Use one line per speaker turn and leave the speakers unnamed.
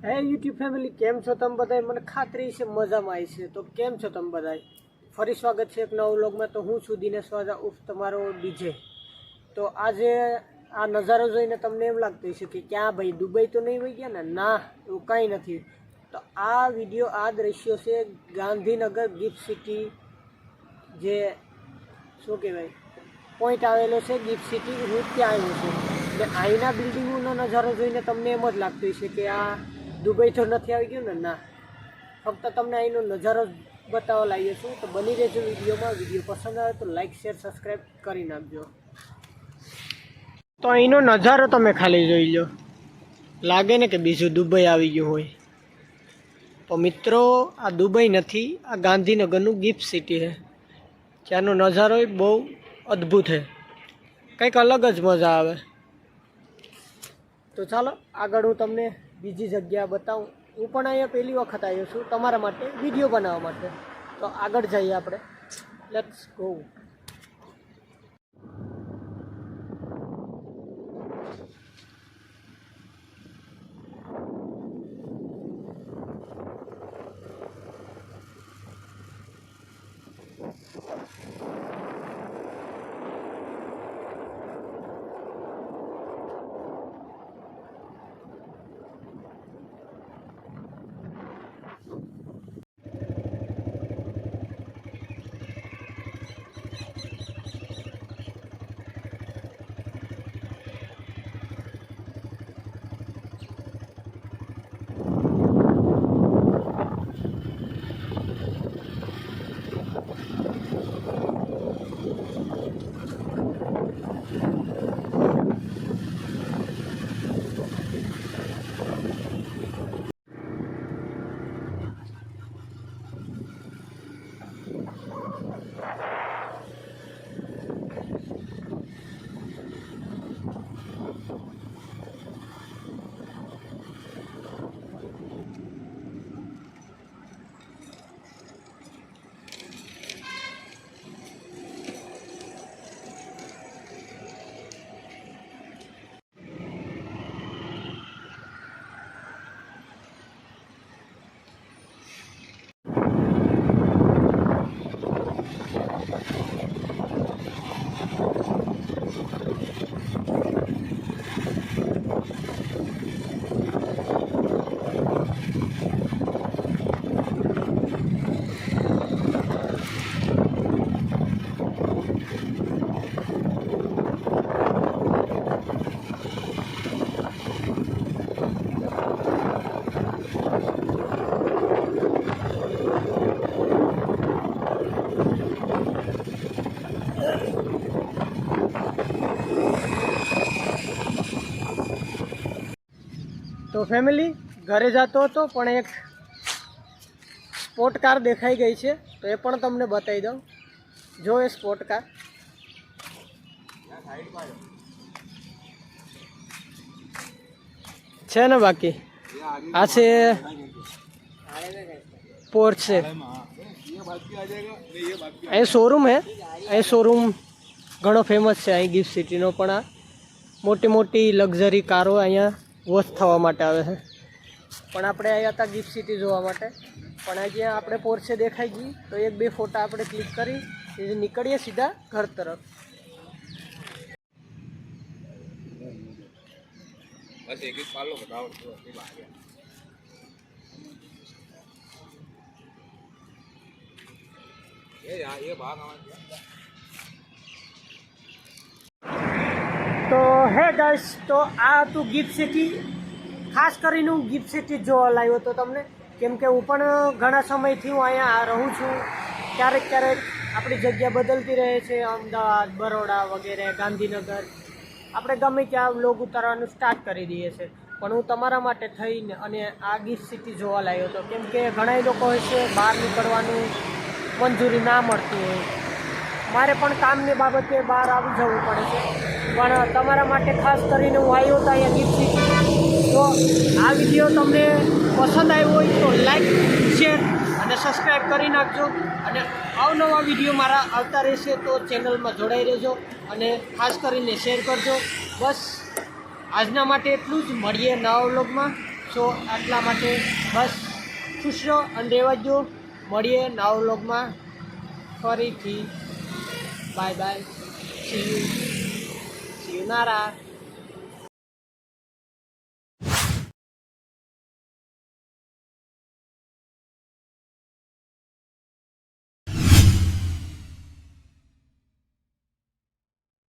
હે YouTube family, કેમ છો તમે બધા? મને ખાતરી છે મજામાં આવી છે. તો કેમ છો તમે બધા? ફરી સ્વાગત છે એક નવા વ્લોગમાં. તો હું છું દિનેશ વાજા ઉફ તમારો ડીજે. તો આજે આ નજારો જોઈને તમને એમ લાગતું હશે કે ક્યાં ભાઈ દુબઈ તો નહીં વહી ગયા ને? ના, એવું કાંઈ નથી. તો આ વિડીયો, આ દ્રશ્યો છે ગાંધીનગર ગિફ્ટ સિટી, જે શું કહેવાય પોઈન્ટ આવેલો છે ગિફ્ટ સિટી. હું ત્યાં આવ્યો છું. એટલે અહીંના બિલ્ડિંગોનો નજારો જોઈને તમને એમ જ લાગતું હશે કે આ દુબઈ તો નથી આવી ગયું ને? ના, ફક્ત તમને અહીંનો નજારો બતાવવા લાવીએ છું. તો બની રહેજો વિડીયોમાં. વિડીયો પસંદ આવે તો લાઇક, શેર, સબસ્ક્રાઈબ કરી નાખજો. તો અહીંનો નજારો તમે ખાલી જોઈ લો, લાગે ને કે બીજું દુબઈ આવી ગયું હોય. તો મિત્રો, આ દુબઈ નથી, આ ગાંધીનગરનું ગિફ્ટ સિટી છે. ત્યાંનો નજારો બહુ અદ્ભુત છે, કંઈક અલગ જ મજા આવે. તો ચાલો આગળ હું તમને બીજી જગ્યા બતાવું. હું પણ અહીંયા પહેલી વખત આવ્યો છું તમારા માટે વિડીયો બનાવવા માટે. તો આગળ જઈએ આપણે. Let's go. તો ફેમિલી, ઘરે જતો હતો પણ એક સ્પોર્ટ કાર દેખાઈ ગઈ છે, તો એ પણ તમને બતાવી દઉં. જો એ સ્પોર્ટ કાર છે ને, બાકી આ છે પોર્ચ છે. અહીં શોરૂમ હે, અહીં શોરૂમ ઘણો ફેમસ છે અહીં ગિફ્ટ સિટીનો. પણ આ મોટી મોટી લક્ઝરી કારો અહીંયા વોશ થવા માટે આવે છે. પણ આપણે આવ્યા હતા ગિફ્ટ સિટી જોવા માટે. પણ આજે આપણે પોર્ચે દેખાઈ ગઈ તો એક બે ફોટા આપણે ક્લિક કરી નીકળીએ સીધા ઘર તરફ. તો હે ગાઈસ, તો આ હતું ગિફ્ટ સિટી. ખાસ કરીને હું ગિફ્ટ સિટી જોવા લાવ્યો હતો તમને, કેમ કે હું પણ ઘણા સમયથી હું અહીંયા રહું છું. ક્યારેક ક્યારેક આપણી જગ્યા બદલતી રહે છે, અમદાવાદ, બરોડા વગેરે, ગાંધીનગર. આપણે ગમે ત્યાં વ્લોગ ઉતારવાનું સ્ટાર્ટ કરી દઈએ છીએ. પણ હું તમારા માટે થઈને અને આ ગિફ્ટ સિટી જોવા લાવ્યો હતો, કેમ કે ઘણા લોકો હોય છે બહાર નીકળવાનું મંજૂરી ના મળતી હોય. મારે પણ કામની બાબતે બહાર આવી જવું પડે છે. પણ તમારા માટે ખાસ કરીને હું આવ્યો હતો અહીંયા ગિફ્ટ સિટી. તો આ વિડીયો તમને પસંદ આવ્યો હોય તો લાઈક, શેર અને સબસ્ક્રાઈબ કરી નાખજો. અને અવનવા વિડીયો મારા આવતા રહેશે તો ચેનલમાં જોડાઈ રહેજો અને ખાસ કરીને શેર કરજો. બસ આજના માટે એટલું જ. મળીએ નવા વ્લોગમાં. સો આટલા માટે બસ ખુશ રહો અને રહેવાજો. મળીએ નવા વ્લોગમાં ફરીથી. Bye bye. સી યુ નારા.